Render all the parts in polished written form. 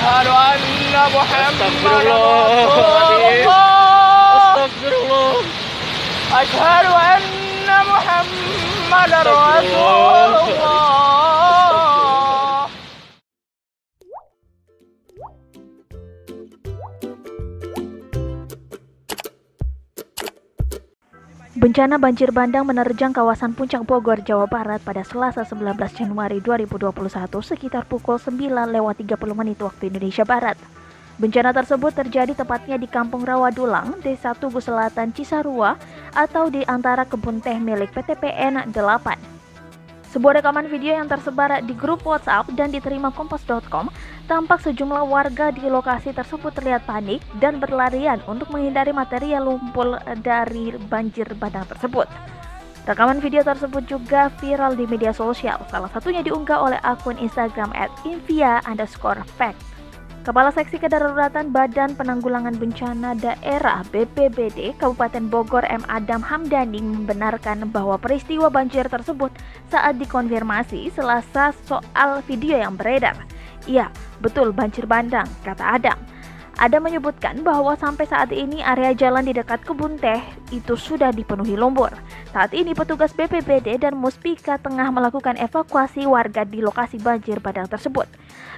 أشهد أن محمدا رسول Astagfirullahaladzim. الله. Astagfirullah. أشهد أن محمدا رسول الله. Bencana banjir bandang menerjang kawasan Puncak Bogor, Jawa Barat pada Selasa 19 Januari 2021 sekitar pukul 9:30 waktu Indonesia Barat. Bencana tersebut terjadi tepatnya di Kampung Rawadulang, Desa Tugu Selatan, Cisarua, atau di antara kebun teh milik PT PN 8. Sebuah rekaman video yang tersebar di grup WhatsApp dan diterima Kompas.com, tampak sejumlah warga di lokasi tersebut terlihat panik dan berlarian untuk menghindari material lumpur dari banjir bandang tersebut. Rekaman video tersebut juga viral di media sosial, salah satunya diunggah oleh akun Instagram @invia_fact. Kepala Seksi Kedaruratan Badan Penanggulangan Bencana Daerah BPBD Kabupaten Bogor M. Adam Hamdani membenarkan bahwa peristiwa banjir tersebut saat dikonfirmasi Selasa soal video yang beredar. Iya, betul banjir bandang, kata Adam. Adam menyebutkan bahwa sampai saat ini area jalan di dekat kebun teh itu sudah dipenuhi lumpur. Saat ini petugas BPBD dan Muspika tengah melakukan evakuasi warga di lokasi banjir bandang tersebut.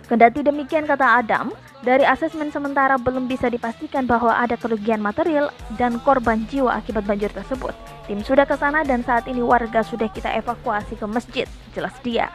Kendati demikian, kata Adam, dari asesmen sementara belum bisa dipastikan bahwa ada kerugian material dan korban jiwa akibat banjir tersebut. Tim sudah ke sana dan saat ini warga sudah kita evakuasi ke masjid, jelas dia.